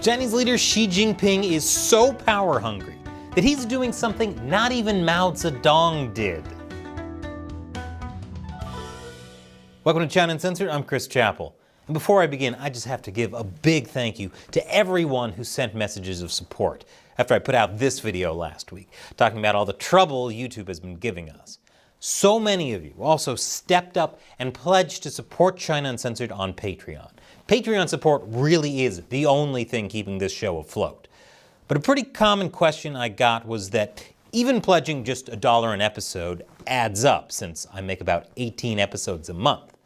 Chinese leader Xi Jinping is so power hungry that he's doing something not even Mao Zedong did. Welcome to China Uncensored, I'm Chris Chappell. And before I begin, I just have to give a big thank you to everyone who sent messages of support after I put out this video last week, talking about all the trouble YouTube has been giving us. So many of you also stepped up and pledged to support China Uncensored on Patreon. Patreon support really is the only thing keeping this show afloat. But a pretty common question I got was that even pledging just $1 an episode adds up, since I make about 18 episodes a month.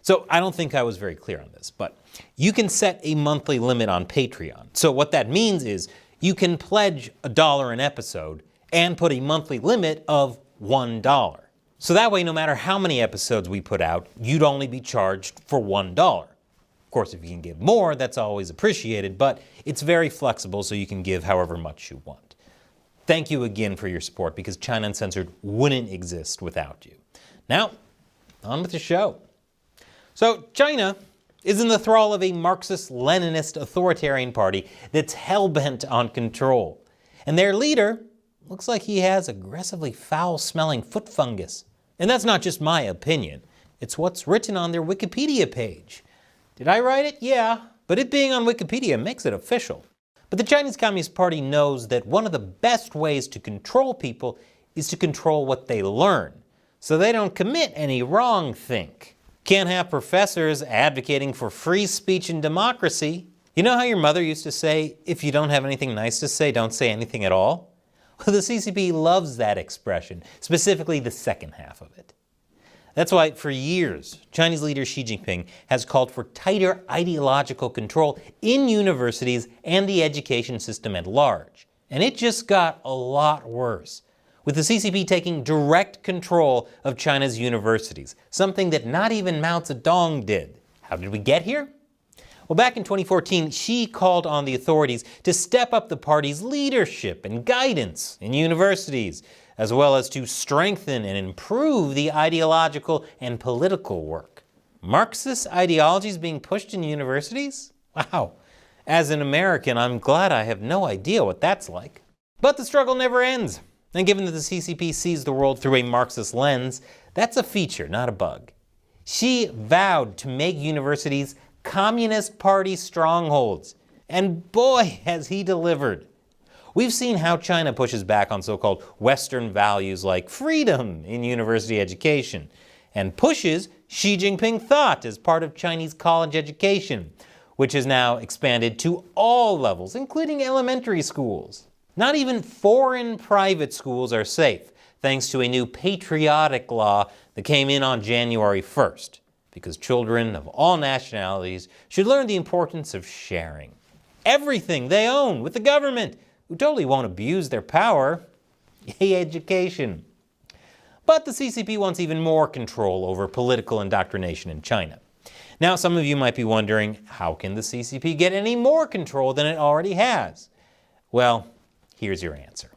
So I don't think I was very clear on this, but you can set a monthly limit on Patreon. So what that means is you can pledge $1 an episode and put a monthly limit of $1. So that way, no matter how many episodes we put out, you'd only be charged for $1. Of course, if you can give more, that's always appreciated, but it's very flexible, so you can give however much you want. Thank you again for your support, because China Uncensored wouldn't exist without you. Now, on with the show. So, China is in the thrall of a Marxist-Leninist authoritarian party that's hell-bent on control. And their leader looks like he has aggressively foul-smelling foot fungus. And that's not just my opinion. It's what's written on their Wikipedia page. Did I write it? Yeah. But it being on Wikipedia makes it official. But the Chinese Communist Party knows that one of the best ways to control people is to control what they learn, so they don't commit any wrongthink. Can't have professors advocating for free speech and democracy. You know how your mother used to say, if you don't have anything nice to say, don't say anything at all? Well, the CCP loves that expression, specifically the second half of it. That's why, for years, Chinese leader Xi Jinping has called for tighter ideological control in universities and the education system at large. And it just got a lot worse, with the CCP taking direct control of China's universities, something that not even Mao Zedong did. How did we get here? Well, back in 2014, Xi called on the authorities to step up the party's leadership and guidance in universities, as well as to strengthen and improve the ideological and political work. Marxist ideologies being pushed in universities? Wow. As an American, I'm glad I have no idea what that's like. But the struggle never ends. And given that the CCP sees the world through a Marxist lens, that's a feature, not a bug. Xi vowed to make universities Communist Party strongholds. And boy, has he delivered. We've seen how China pushes back on so-called Western values like freedom in university education, and pushes Xi Jinping thought as part of Chinese college education, which is now expanded to all levels, including elementary schools. Not even foreign private schools are safe, thanks to a new patriotic law that came in on January 1st, because children of all nationalities should learn the importance of sharing everything they own with the government, who totally won't abuse their power. Yay, education. But the CCP wants even more control over political indoctrination in China. Now, some of you might be wondering, how can the CCP get any more control than it already has? Well, here's your answer.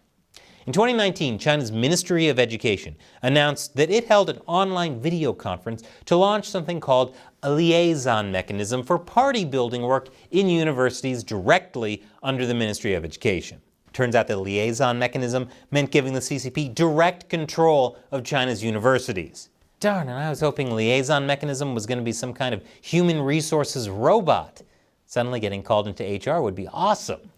In 2019, China's Ministry of Education announced that it held an online video conference to launch something called a liaison mechanism for party building work in universities directly under the Ministry of Education. Turns out the liaison mechanism meant giving the CCP direct control of China's universities. Darn, and I was hoping liaison mechanism was going to be some kind of human resources robot. Suddenly getting called into HR would be awesome.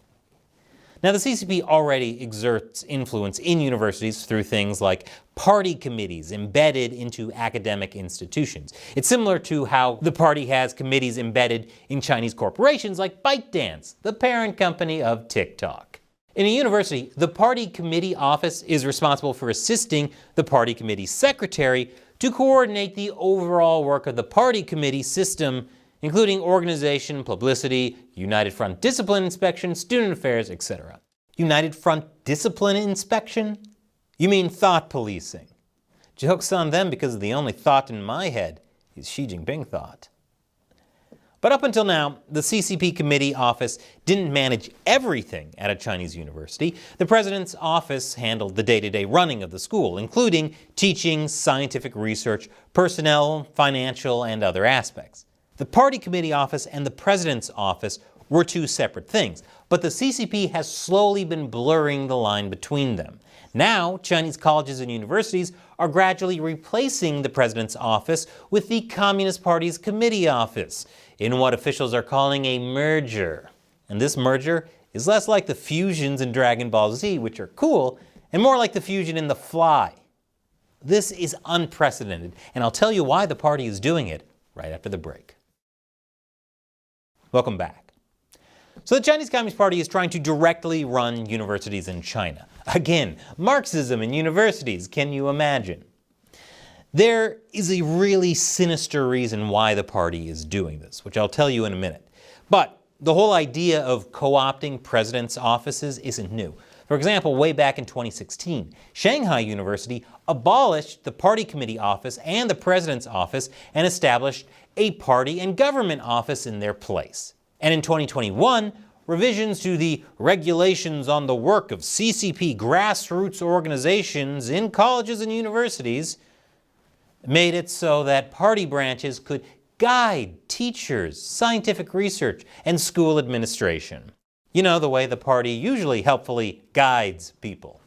Now, the CCP already exerts influence in universities through things like party committees embedded into academic institutions. It's similar to how the party has committees embedded in Chinese corporations like ByteDance, the parent company of TikTok. In a university, the party committee office is responsible for assisting the party committee secretary to coordinate the overall work of the party committee system, including organization, publicity, United Front discipline inspection, student affairs, etc. United Front discipline inspection? You mean thought policing. Joke's on them, because the only thought in my head is Xi Jinping thought. But up until now, the CCP committee office didn't manage everything at a Chinese university. The president's office handled the day-to-day running of the school, including teaching, scientific research, personnel, financial, and other aspects. The party committee office and the president's office were two separate things, but the CCP has slowly been blurring the line between them. Now, Chinese colleges and universities are gradually replacing the president's office with the Communist Party's committee office, in what officials are calling a merger. And this merger is less like the fusions in Dragon Ball Z, which are cool, and more like the fusion in The Fly. This is unprecedented, and I'll tell you why the party is doing it right after the break. Welcome back. So the Chinese Communist Party is trying to directly run universities in China. Again, Marxism in universities, can you imagine? There is a really sinister reason why the party is doing this, which I'll tell you in a minute. But the whole idea of co-opting presidents' offices isn't new. For example, way back in 2016, Shanghai University abolished the party committee office and the president's office and established a party and government office in their place. And in 2021, revisions to the regulations on the work of CCP grassroots organizations in colleges and universities made it so that party branches could guide teachers, scientific research, and school administration. You know, the way the party usually helpfully guides people.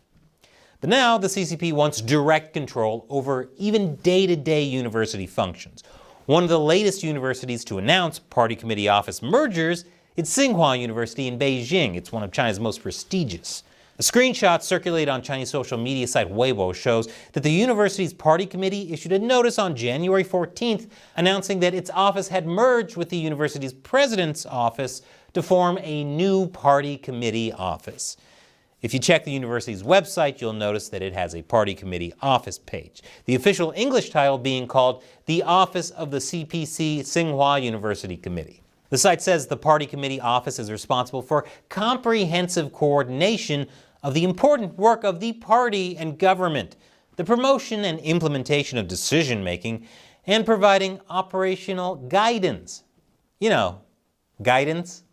But now the CCP wants direct control over even day-to-day university functions. One of the latest universities to announce party committee office mergers is Tsinghua University in Beijing. It's one of China's most prestigious. A screenshot circulated on Chinese social media site Weibo shows that the university's party committee issued a notice on January 14th announcing that its office had merged with the university's president's office to form a new party committee office. If you check the university's website, you'll notice that it has a party committee office page, the official English title being called the Office of the CPC Tsinghua University Committee. The site says the party committee office is responsible for comprehensive coordination of the important work of the party and government, the promotion and implementation of decision-making, and providing operational guidance. You know, guidance.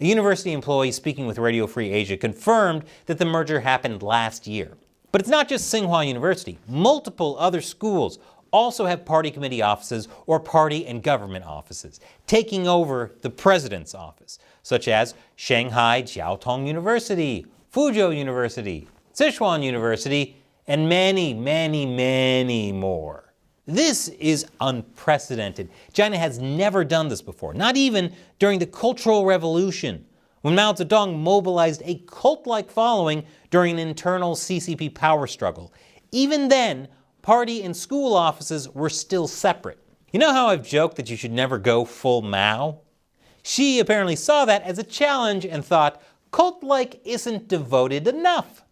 A university employee speaking with Radio Free Asia confirmed that the merger happened last year. But it's not just Tsinghua University. Multiple other schools also have party committee offices or party and government offices, taking over the president's office, such as Shanghai Jiaotong University, Fuzhou University, Sichuan University, and many, many, many more. This is unprecedented. China has never done this before, not even during the Cultural Revolution, when Mao Zedong mobilized a cult-like following during an internal CCP power struggle. Even then, party and school offices were still separate. You know how I've joked that you should never go full Mao? Xi apparently saw that as a challenge and thought, cult-like isn't devoted enough.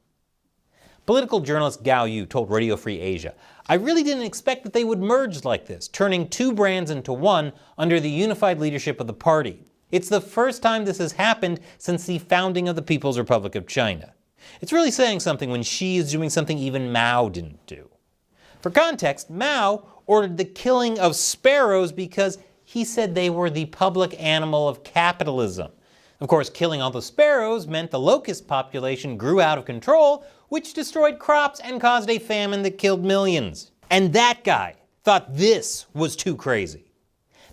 Political journalist Gao Yu told Radio Free Asia, "I really didn't expect that they would merge like this, turning two brands into one under the unified leadership of the party. It's the first time this has happened since the founding of the People's Republic of China. It's really saying something when Xi is doing something even Mao didn't do." For context, Mao ordered the killing of sparrows because he said they were the public animal of capitalism. Of course, killing all the sparrows meant the locust population grew out of control, which destroyed crops and caused a famine that killed millions. And that guy thought this was too crazy.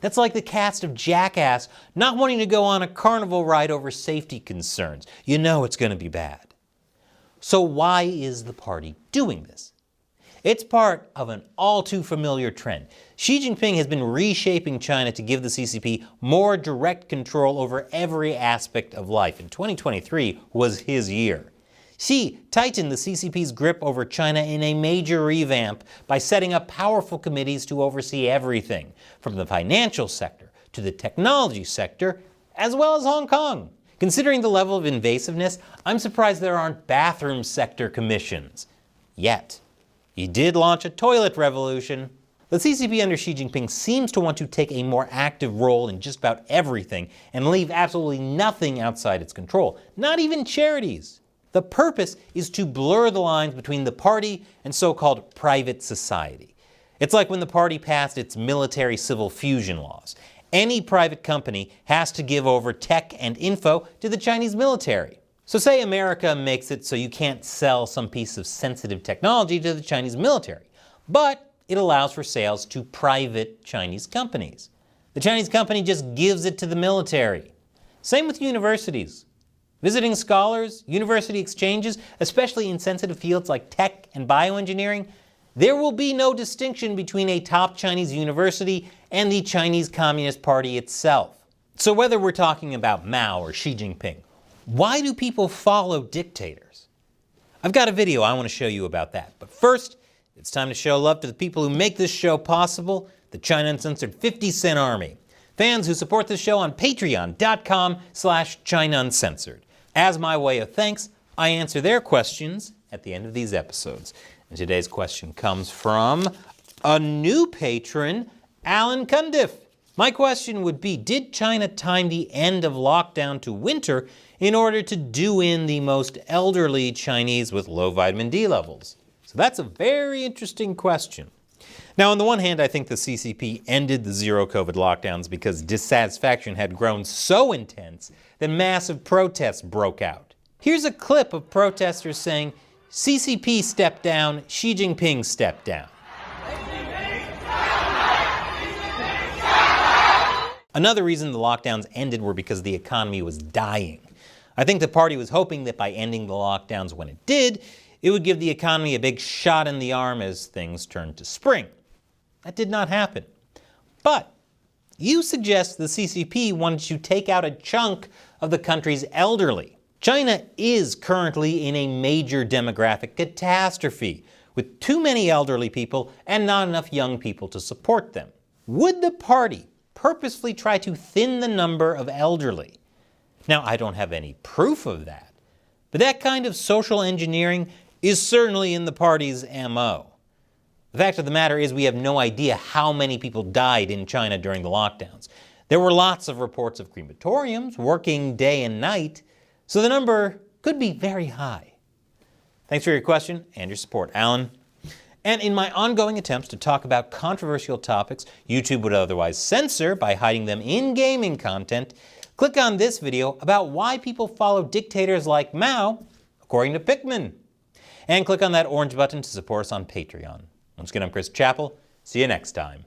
That's like the cast of Jackass not wanting to go on a carnival ride over safety concerns. You know it's going to be bad. So why is the party doing this? It's part of an all-too-familiar trend. Xi Jinping has been reshaping China to give the CCP more direct control over every aspect of life, and 2023 was his year. Xi tightened the CCP's grip over China in a major revamp by setting up powerful committees to oversee everything, from the financial sector to the technology sector, as well as Hong Kong. Considering the level of invasiveness, I'm surprised there aren't bathroom sector commissions. Yet. He did launch a toilet revolution. The CCP under Xi Jinping seems to want to take a more active role in just about everything and leave absolutely nothing outside its control, not even charities. The purpose is to blur the lines between the party and so-called private society. It's like when the party passed its military-civil fusion laws. Any private company has to give over tech and info to the Chinese military. So say America makes it so you can't sell some piece of sensitive technology to the Chinese military, but it allows for sales to private Chinese companies. The Chinese company just gives it to the military. Same with universities. Visiting scholars, university exchanges, especially in sensitive fields like tech and bioengineering, there will be no distinction between a top Chinese university and the Chinese Communist Party itself. So whether we're talking about Mao or Xi Jinping, why do people follow dictators? I've got a video I want to show you about that. But first, it's time to show love to the people who make this show possible, the China Uncensored 50 Cent Army. Fans who support this show on patreon.com/China Uncensored. As my way of thanks, I answer their questions at the end of these episodes. And today's question comes from a new patron, Alan Cundiff. My question would be, did China time the end of lockdown to winter in order to do in the most elderly Chinese with low vitamin D levels? So that's a very interesting question. Now, on the one hand, I think the CCP ended the zero COVID lockdowns because dissatisfaction had grown so intense that massive protests broke out. Here's a clip of protesters saying, CCP stepped down, Xi Jinping stepped down. Another reason the lockdowns ended were because the economy was dying. I think the party was hoping that by ending the lockdowns when it did, it would give the economy a big shot in the arm as things turned to spring. That did not happen. But you suggest the CCP wanted to take out a chunk of the country's elderly. China is currently in a major demographic catastrophe, with too many elderly people and not enough young people to support them. Would the party purposefully try to thin the number of elderly? Now, I don't have any proof of that, but that kind of social engineering is certainly in the party's MO. The fact of the matter is we have no idea how many people died in China during the lockdowns. There were lots of reports of crematoriums working day and night, so the number could be very high. Thanks for your question and your support, Alan. And in my ongoing attempts to talk about controversial topics YouTube would otherwise censor by hiding them in gaming content, click on this video about why people follow dictators like Mao, according to Pikmin. And click on that orange button to support us on Patreon. Once again, I'm Chris Chappell. See you next time.